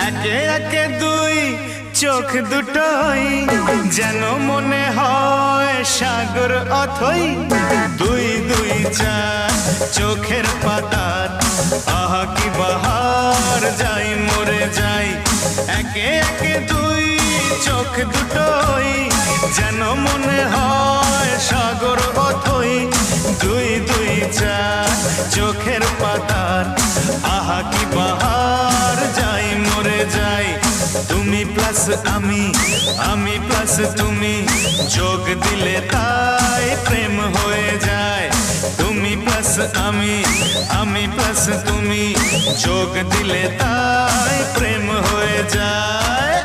একে একে দুই চোখ দুটোই যেন মনে হয় সাগর অথই। দুই দুই চার চোখের পাতার আহা কি বাহার, যাই মরে যাই। একে একে দুই চোখ দুটোই যেন মনে হয় সাগর অথই। দুই দুই চার চোখের পাতার আহা কি বাহার, যাই মরে যাই। তুমি প্লাস আমি, আমি প্লাস তুমি, যোগ দিলে তাই প্রেম হয়ে যায়। তুমি প্লাস আমি, আমি প্লাস তুমি, যোগ দিলে তাই প্রেম হয়ে যায়।